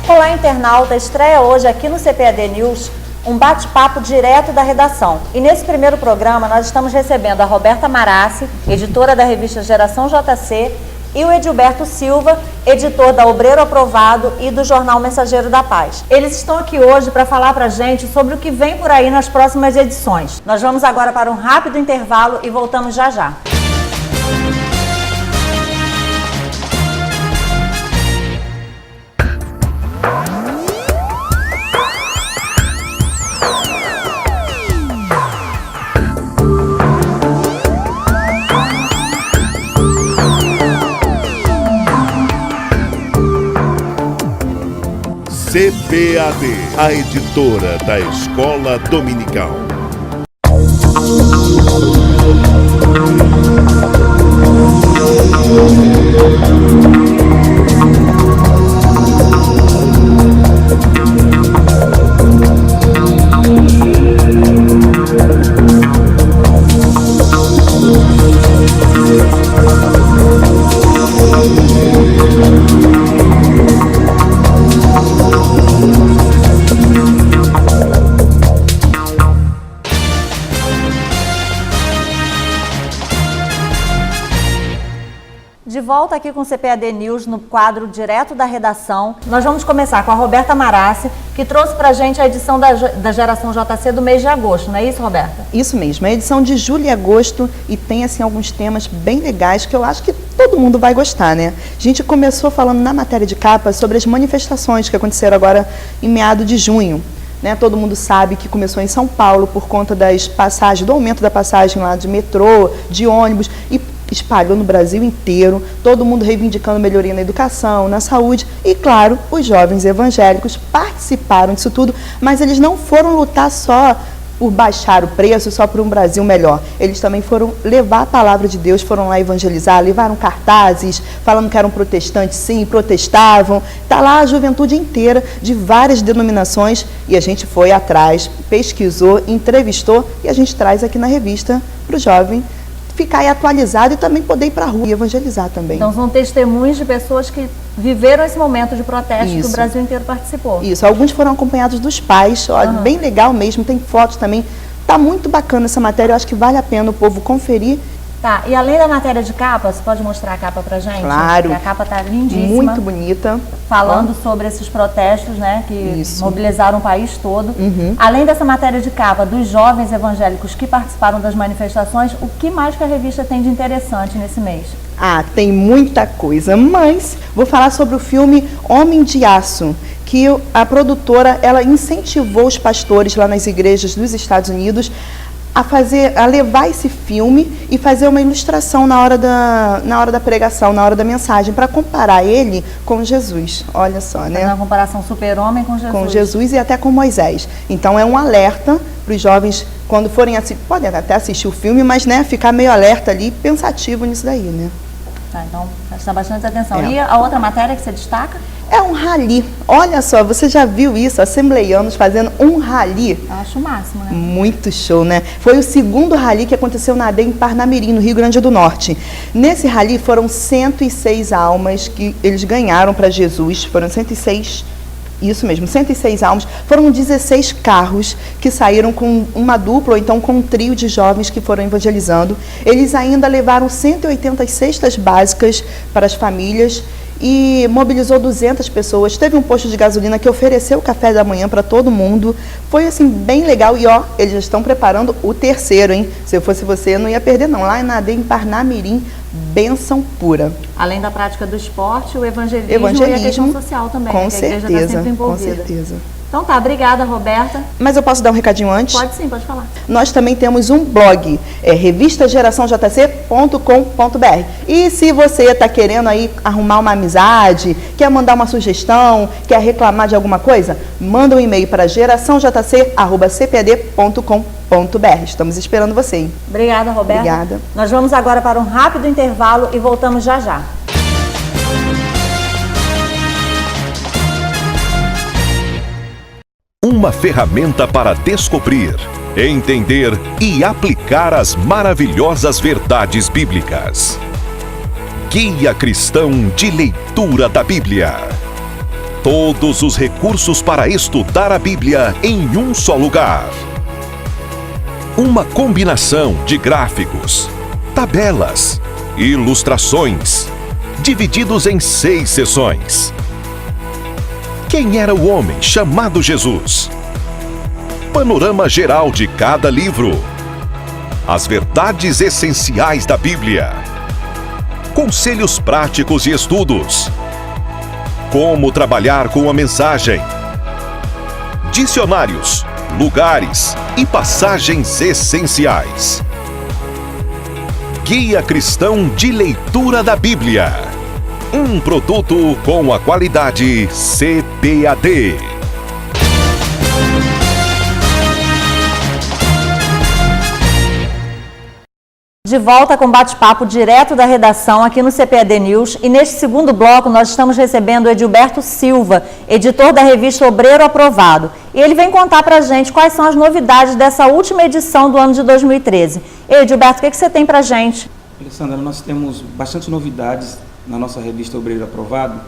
Olá, internauta! Estreia hoje aqui no CPAD News um bate-papo direto da redação. E nesse primeiro programa nós estamos recebendo a Roberta Marassi, editora da revista Geração JC, e o Edilberto Silva, editor da Obreiro Aprovado e do jornal Mensageiro da Paz. Eles estão aqui hoje para falar para a gente sobre o que vem por aí nas próximas edições. Nós vamos agora para um rápido intervalo e voltamos já já. CPAD, a editora da Escola Dominical. De volta aqui com o CPAD News no quadro Direto da Redação. Nós vamos começar com a Roberta Marassi, que trouxe pra gente a edição da Geração JC do mês de agosto, não é isso, Roberta? Isso mesmo, é a edição de julho e agosto e tem assim alguns temas bem legais que eu acho que todo mundo vai gostar, né? A gente começou falando na matéria de capa sobre as manifestações que aconteceram agora em meados de junho. Né, todo mundo sabe que começou em São Paulo por conta das passagens, do aumento da passagem lá de metrô, de ônibus, e espalhou no Brasil inteiro, todo mundo reivindicando melhoria na educação, na saúde, e claro, os jovens evangélicos participaram disso tudo, mas eles não foram lutar só por baixar o preço, só por um Brasil melhor. Eles também foram levar a palavra de Deus, foram lá evangelizar, levaram cartazes, falando que eram protestantes, sim, protestavam. Está lá a juventude inteira, de várias denominações, e a gente foi atrás, pesquisou, entrevistou, e a gente traz aqui na revista para o jovem ficar aí atualizado e também poder ir para a rua e evangelizar também. Então são testemunhos de pessoas que viveram esse momento de protesto que o Brasil inteiro participou. Isso, alguns foram acompanhados dos pais, olha, bem legal mesmo, tem fotos também. Tá muito bacana essa matéria, eu acho que vale a pena o povo conferir. Tá, e além da matéria de capa, você pode mostrar a capa pra gente? Claro. Porque a capa tá lindíssima. Muito bonita. Falando sobre esses protestos, né, que mobilizaram o país todo. Além dessa matéria de capa, dos jovens evangélicos que participaram das manifestações, o que mais que a revista tem de interessante nesse mês? Ah, tem muita coisa, mas vou falar sobre o filme Homem de Aço, que a produtora, ela incentivou os pastores lá nas igrejas dos Estados Unidos a levar esse filme e fazer uma ilustração na hora da pregação, na hora da mensagem, para comparar ele com Jesus. Olha só, né? Uma comparação super-homem com Jesus. Com Jesus e até com Moisés. Então é um alerta para os jovens, quando forem assistir, podem até assistir o filme, mas né, ficar meio alerta ali, pensativo nisso daí, né? Tá, então prestar bastante atenção. E a outra matéria que você destaca? É um rally. Olha só, você já viu isso, assembleianos fazendo um rally? Eu acho o máximo, né? Muito show, né? Foi o segundo rally que aconteceu na AD em Parnamirim, no Rio Grande do Norte. Nesse rally foram 106 almas que eles ganharam para Jesus, foram 106, isso mesmo, 106 almas. Foram 16 carros que saíram com uma dupla ou então com um trio de jovens que foram evangelizando. Eles ainda levaram 180 cestas básicas para as famílias e mobilizou 200 pessoas. Teve um posto de gasolina que ofereceu café da manhã para todo mundo. Foi assim bem legal e ó, eles já estão preparando o terceiro, hein? Se eu fosse você, eu não ia perder não. Lá na AD em Parnamirim, bênção pura. Além da prática do esporte, o evangelismo e a questão social também. Com né? certeza, a igreja está sempre envolvida. com certeza. Então tá, obrigada, Roberta. Mas eu posso dar um recadinho antes? Pode sim, pode falar. Nós também temos um blog, revistasgeraçãojc.com.br. E se você está querendo aí arrumar uma amizade, quer mandar uma sugestão, quer reclamar de alguma coisa, manda um e-mail para geraçãojc@cpad.com.br. Estamos esperando você, hein? Obrigada, Roberta. Obrigada. Nós vamos agora para um rápido intervalo e voltamos já já. Uma ferramenta para descobrir, entender e aplicar as maravilhosas verdades bíblicas. Guia Cristão de Leitura da Bíblia. Todos os recursos para estudar a Bíblia em um só lugar. Uma combinação de gráficos, tabelas, ilustrações, divididos em 6 seções. Quem era o homem chamado Jesus? Panorama geral de cada livro. As verdades essenciais da Bíblia. Conselhos práticos e estudos. Como trabalhar com a mensagem. Dicionários, lugares e passagens essenciais. Guia Cristão de Leitura da Bíblia. Um produto com a qualidade CPAD. De volta com bate-papo direto da redação aqui no CPAD News, e neste segundo bloco nós estamos recebendo o Edilberto Silva, editor da revista Obreiro Aprovado. E ele vem contar pra gente quais são as novidades dessa última edição do ano de 2013. E Edilberto, o que você tem pra gente? Alessandra, nós temos bastante novidades na nossa revista Obreiro Aprovado.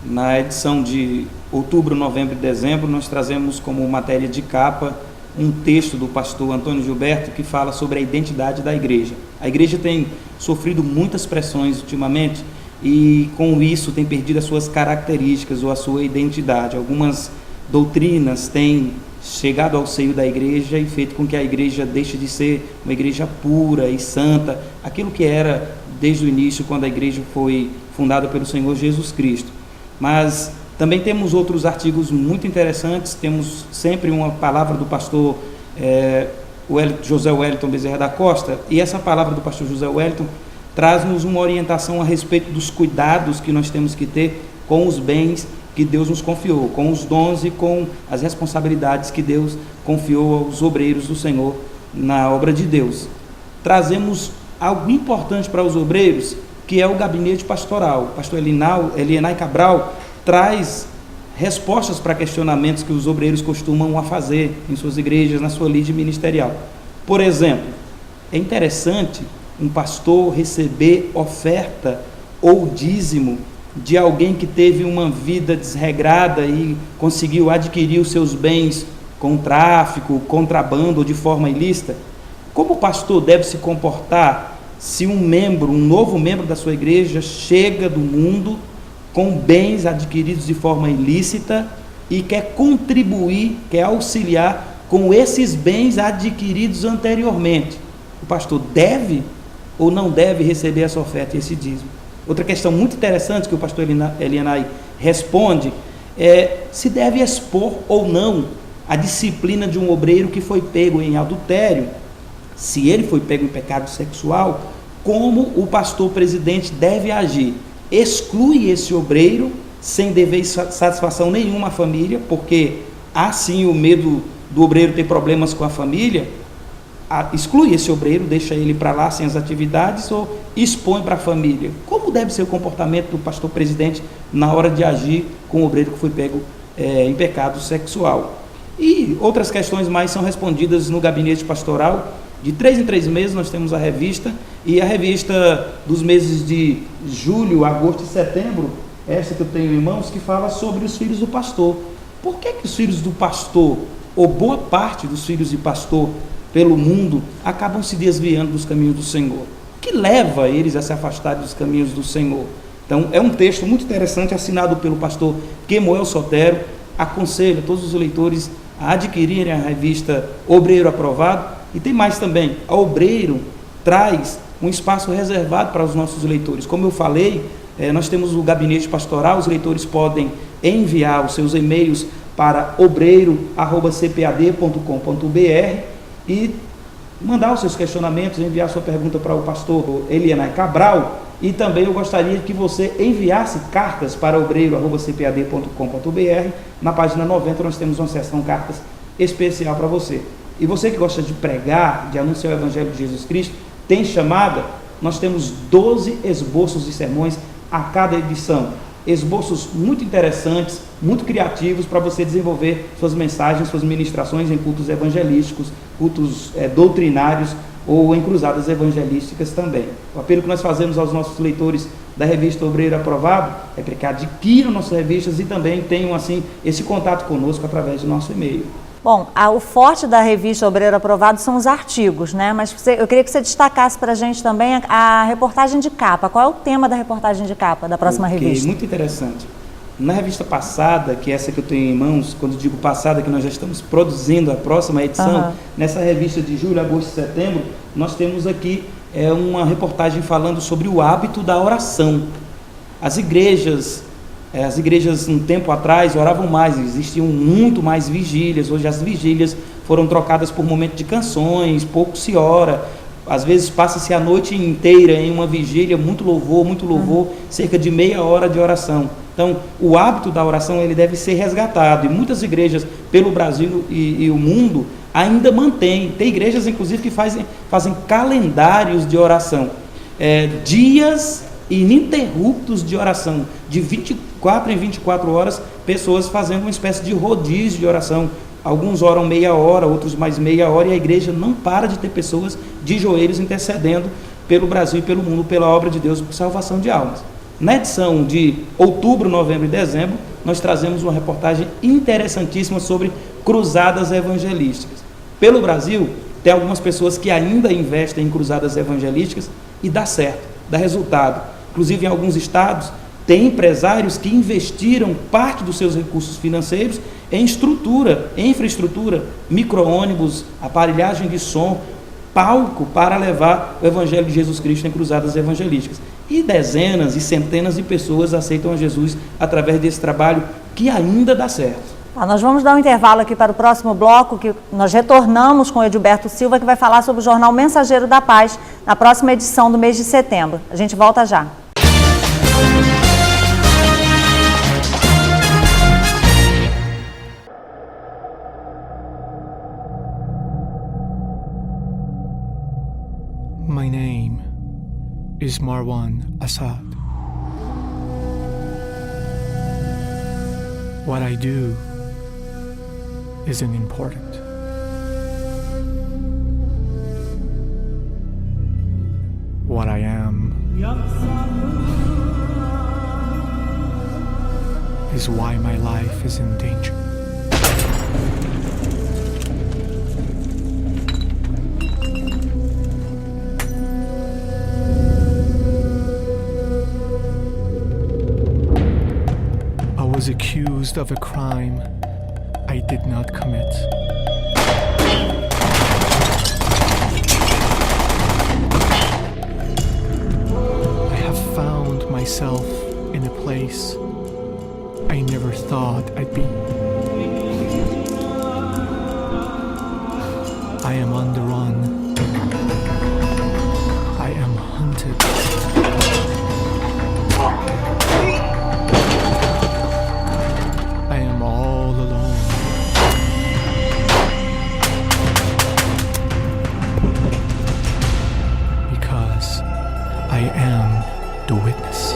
Na edição de outubro, novembro e dezembro, nós trazemos como matéria de capa um texto do pastor Antônio Gilberto que fala sobre a identidade da igreja. A igreja tem sofrido muitas pressões ultimamente e com isso tem perdido as suas características ou a sua identidade. Algumas doutrinas têm chegado ao seio da igreja e feito com que a igreja deixe de ser uma igreja pura e santa, aquilo que era desde o início, quando a igreja foi fundada pelo Senhor Jesus Cristo. Mas também temos outros artigos muito interessantes, temos sempre uma palavra do pastor José Wellington Bezerra da Costa, e essa palavra do pastor José Wellington traz-nos uma orientação a respeito dos cuidados que nós temos que ter com os bens que Deus nos confiou, com os dons e com as responsabilidades que Deus confiou aos obreiros do Senhor na obra de Deus. Trazemos algo importante para os obreiros, que é o gabinete pastoral. O pastor Elienay Cabral traz respostas para questionamentos que os obreiros costumam a fazer em suas igrejas, na sua lide ministerial. Por exemplo, é interessante um pastor receber oferta ou dízimo de alguém que teve uma vida desregrada e conseguiu adquirir os seus bens com tráfico, contrabando ou de forma ilícita? Como o pastor deve se comportar se um novo membro da sua igreja chega do mundo com bens adquiridos de forma ilícita e quer contribuir, quer auxiliar com esses bens adquiridos anteriormente? O pastor deve ou não deve receber essa oferta e esse dízimo? Outra questão muito interessante que o pastor Elienay responde é se deve expor ou não a disciplina de um obreiro que foi pego em adultério. Se ele foi pego em pecado sexual, como o pastor presidente deve agir? Exclui esse obreiro sem dever satisfação nenhuma à família, porque há sim o medo do obreiro ter problemas com a família. Exclui esse obreiro, deixa ele para lá sem as atividades ou expõe para a família? Como deve ser o comportamento do pastor presidente na hora de agir com o obreiro que foi pego em pecado sexual? E outras questões mais são respondidas no gabinete pastoral. De 3 em 3 meses nós temos a revista, e a revista dos meses de julho, agosto e setembro, essa que eu tenho em mãos, que fala sobre os filhos do pastor. Por que os filhos do pastor, ou boa parte dos filhos de pastor pelo mundo, acabam se desviando dos caminhos do Senhor? O que leva eles a se afastarem dos caminhos do Senhor? Então, é um texto muito interessante, assinado pelo pastor Kemuel Sotero. Aconselho a todos os leitores a adquirirem a revista Obreiro Aprovado. E tem mais também, a Obreiro traz um espaço reservado para os nossos leitores. Como eu falei, nós temos o gabinete pastoral, os leitores podem enviar os seus e-mails para obreiro@cpad.com.br e mandar os seus questionamentos, enviar sua pergunta para o pastor Elienay Cabral. E também eu gostaria que você enviasse cartas para obreiro@cpad.com.br. Na página 90 nós temos uma seção cartas especial para você. E você que gosta de pregar, de anunciar o Evangelho de Jesus Cristo, tem chamada. Nós temos 12 esboços de sermões a cada edição. Esboços muito interessantes, muito criativos para você desenvolver suas mensagens, suas ministrações em cultos evangelísticos, cultos doutrinários ou em cruzadas evangelísticas também. O apelo que nós fazemos aos nossos leitores da revista Obreiro Aprovado é para que adquiram nossas revistas e também tenham assim esse contato conosco através do nosso e-mail. Bom, o forte da revista Obreiro Aprovado são os artigos, né? Mas eu queria que você destacasse para a gente também a reportagem de capa. Qual é o tema da reportagem de capa da próxima revista? Muito interessante. Na revista passada, que é essa que eu tenho em mãos, quando digo passada, que nós já estamos produzindo a próxima edição, nessa revista de julho, agosto e setembro, nós temos aqui uma reportagem falando sobre o hábito da oração. As igrejas um tempo atrás oravam mais, existiam muito mais vigílias. Hoje as vigílias foram trocadas por momentos de canções, pouco se ora, às vezes passa-se a noite inteira em uma vigília, muito louvor, cerca de meia hora de oração. Então, o hábito da oração ele deve ser resgatado, e muitas igrejas pelo Brasil e o mundo ainda mantêm. Tem igrejas, inclusive, que fazem calendários de oração, dias ininterruptos de oração, de 24 em 24 horas, pessoas fazendo uma espécie de rodízio de oração. Alguns oram meia hora, outros mais meia hora, e a igreja não para de ter pessoas de joelhos intercedendo pelo Brasil e pelo mundo, pela obra de Deus, por salvação de almas. Na edição de outubro, novembro e dezembro, nós trazemos uma reportagem interessantíssima sobre cruzadas evangelísticas. Pelo Brasil, tem algumas pessoas que ainda investem em cruzadas evangelísticas e dá certo, dá resultado. Inclusive, em alguns estados, tem empresários que investiram parte dos seus recursos financeiros em infraestrutura, micro-ônibus, aparelhagem de som, palco para levar o Evangelho de Jesus Cristo em cruzadas evangelísticas. E dezenas e centenas de pessoas aceitam a Jesus através desse trabalho que ainda dá certo. Nós vamos dar um intervalo aqui para o próximo bloco, que nós retornamos com o Edilberto Silva, que vai falar sobre o jornal Mensageiro da Paz, na próxima edição do mês de setembro. A gente volta já. My name is Marwan Assad. What I do isn't important. What I am is why my life is in danger. I was accused of a crime I did not commit. I have found myself in a place I never thought I'd be. I am on the run. I am hunted. I am all alone. Because I am the witness.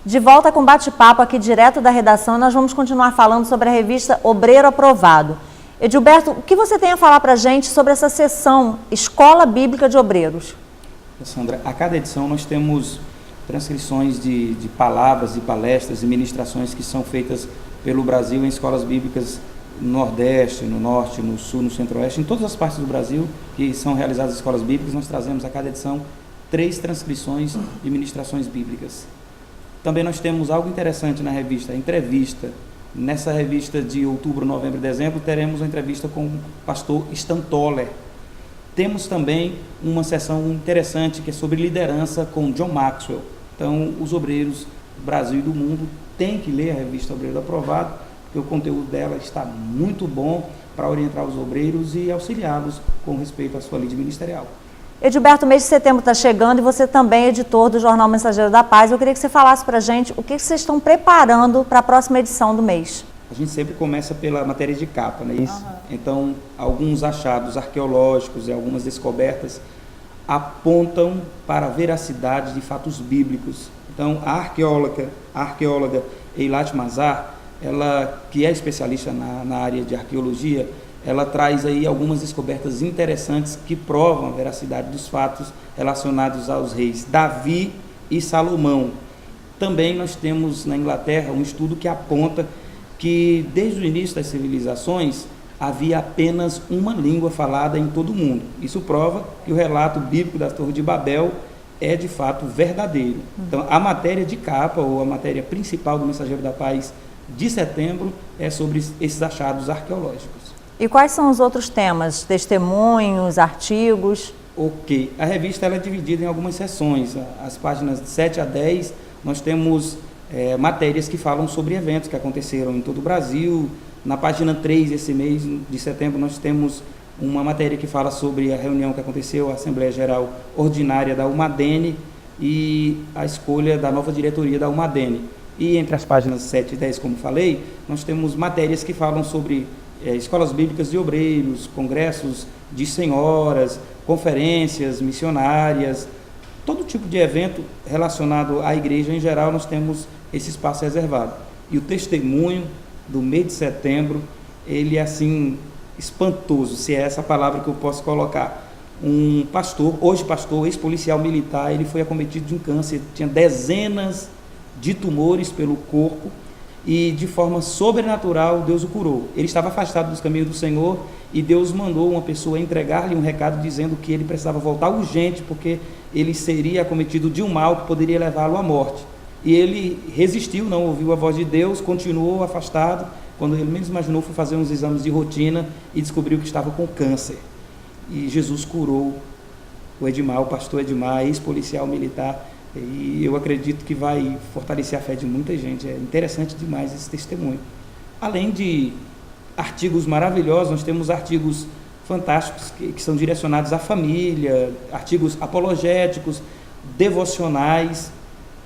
De volta com bate-papo aqui direto da redação, nós vamos continuar falando sobre a revista Obreiro Aprovado. Edilberto, o que você tem a falar para a gente sobre essa seção Escola Bíblica de Obreiros? Sandra, a cada edição nós temos transcrições de palavras e palestras e ministrações que são feitas pelo Brasil em escolas bíblicas no Nordeste, no Norte, no Sul, no Centro-Oeste, em todas as partes do Brasil que são realizadas escolas bíblicas. Nós trazemos a cada edição 3 transcrições de ministrações bíblicas. Também nós temos algo interessante na revista, a entrevista. Nessa revista de outubro, novembro e dezembro, teremos uma entrevista com o pastor Stan Toller. Temos também uma sessão interessante que é sobre liderança com John Maxwell. Então, os obreiros do Brasil e do mundo têm que ler a revista Obreiro Aprovado, porque o conteúdo dela está muito bom para orientar os obreiros e auxiliá-los com respeito à sua lide ministerial. Edilberto, o mês de setembro está chegando e você também é editor do jornal Mensageiro da Paz. Eu queria que você falasse para a gente o que vocês estão preparando para a próxima edição do mês. A gente sempre começa pela matéria de capa, não é isso? Então, alguns achados arqueológicos e algumas descobertas apontam para a veracidade de fatos bíblicos. Então, a arqueóloga Eilat Mazar, ela que é especialista na área de arqueologia, ela traz aí algumas descobertas interessantes que provam a veracidade dos fatos relacionados aos reis Davi e Salomão. Também nós temos na Inglaterra um estudo que aponta que desde o início das civilizações havia apenas uma língua falada em todo o mundo. Isso prova que o relato bíblico da Torre de Babel é de fato verdadeiro. Então, a matéria de capa, ou a matéria principal do Mensageiro da Paz de setembro, é sobre esses achados arqueológicos. E quais são os outros temas? Testemunhos, artigos? Ok. A revista ela é dividida em algumas seções. As páginas 7 a 10, nós temos matérias que falam sobre eventos que aconteceram em todo o Brasil. Na página 3, esse mês de setembro, nós temos uma matéria que fala sobre a reunião que aconteceu, a Assembleia Geral Ordinária da Umadene e a escolha da nova diretoria da Umadene. E entre as páginas 7 e 10, como falei, nós temos matérias que falam sobre escolas bíblicas de obreiros, congressos de senhoras, conferências missionárias, todo tipo de evento relacionado à igreja em geral, nós temos esse espaço reservado. E o testemunho do mês de setembro, ele é assim espantoso, se é essa palavra que eu posso colocar. Um pastor, hoje pastor, ex-policial militar, ele foi acometido de um câncer, tinha dezenas de tumores pelo corpo, e de forma sobrenatural Deus o curou. Ele estava afastado dos caminhos do Senhor e Deus mandou uma pessoa entregar-lhe um recado dizendo que ele precisava voltar urgente porque ele seria acometido de um mal que poderia levá-lo à morte. E ele resistiu, não ouviu a voz de Deus, continuou afastado. Quando ele menos imaginou, foi fazer uns exames de rotina e descobriu que estava com câncer. E Jesus curou o Edmar, o pastor Edmar, ex-policial militar. E eu acredito que vai fortalecer a fé de muita gente. É interessante demais esse testemunho. Além de artigos maravilhosos, nós temos artigos fantásticos que são direcionados à família, artigos apologéticos, devocionais.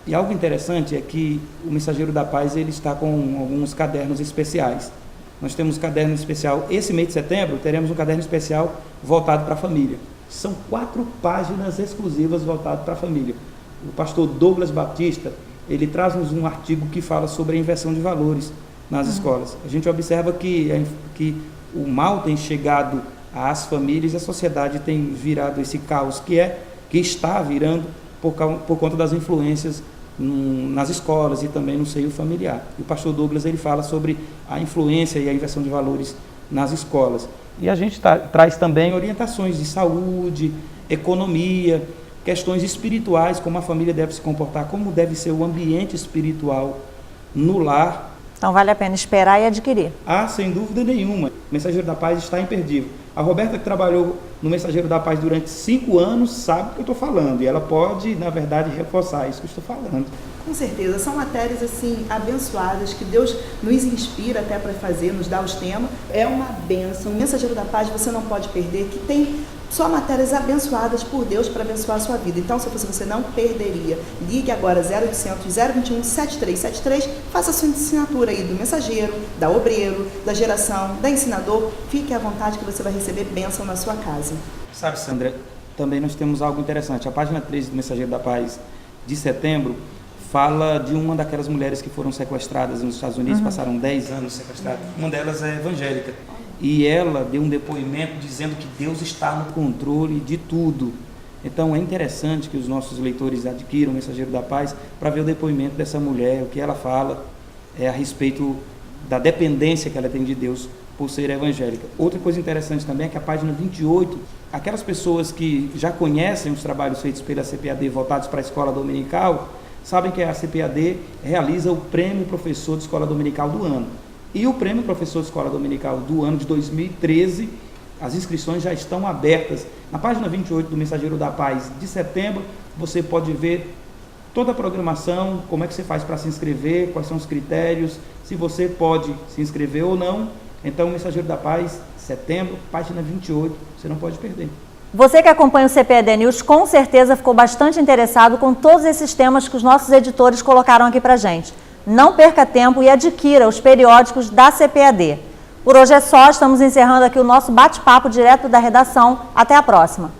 E algo interessante é que o Mensageiro da Paz ele está com alguns cadernos especiais. Nós temos um caderno especial, esse mês de setembro, teremos um caderno especial voltado para a família. São 4 páginas exclusivas voltadas para a família. O pastor Douglas Batista, ele traz-nos um artigo que fala sobre a inversão de valores nas escolas. A gente observa que o mal tem chegado às famílias e a sociedade tem virado esse caos que está virando por conta das influências nas escolas e também no seio familiar. E o pastor Douglas ele fala sobre a influência e a inversão de valores nas escolas. E a gente traz também orientações de saúde, economia, questões espirituais, como a família deve se comportar, como deve ser o ambiente espiritual no lar. Então vale a pena esperar e adquirir. Ah, sem dúvida nenhuma. O Mensageiro da Paz está imperdível. A Roberta, que trabalhou no Mensageiro da Paz durante 5 anos, sabe o que eu estou falando. E ela pode, na verdade, reforçar isso que eu estou falando. Com certeza. São matérias, assim, abençoadas, que Deus nos inspira até para fazer, nos dá os temas. É uma bênção. O Mensageiro da Paz você não pode perder, que tem só matérias abençoadas por Deus para abençoar a sua vida. Então, se fosse você, não perderia. Ligue agora 0800 021 7373, faça a sua assinatura aí do Mensageiro, da Obreiro, da Geração, da Ensinador. Fique à vontade que você vai receber bênção na sua casa. Sabe, Sandra, também nós temos algo interessante. A página 13 do Mensageiro da Paz de setembro fala de uma daquelas mulheres que foram sequestradas nos Estados Unidos, passaram 10 anos sequestradas. Uma delas é evangélica. E ela deu um depoimento dizendo que Deus está no controle de tudo. Então é interessante que os nossos leitores adquiram o Mensageiro da Paz para ver o depoimento dessa mulher, o que ela fala a respeito da dependência que ela tem de Deus por ser evangélica. Outra coisa interessante também é que a página 28, aquelas pessoas que já conhecem os trabalhos feitos pela CPAD voltados para a escola dominical, sabem que a CPAD realiza o Prêmio Professor de Escola Dominical do Ano. E o Prêmio Professor Escola Dominical do ano de 2013, as inscrições já estão abertas. Na página 28 do Mensageiro da Paz de setembro, você pode ver toda a programação, como é que você faz para se inscrever, quais são os critérios, se você pode se inscrever ou não. Então, o Mensageiro da Paz, setembro, página 28, você não pode perder. Você que acompanha o CPAD News, com certeza ficou bastante interessado com todos esses temas que os nossos editores colocaram aqui pra gente. Não perca tempo e adquira os periódicos da CPAD. Por hoje é só, estamos encerrando aqui o nosso bate-papo direto da redação. Até a próxima!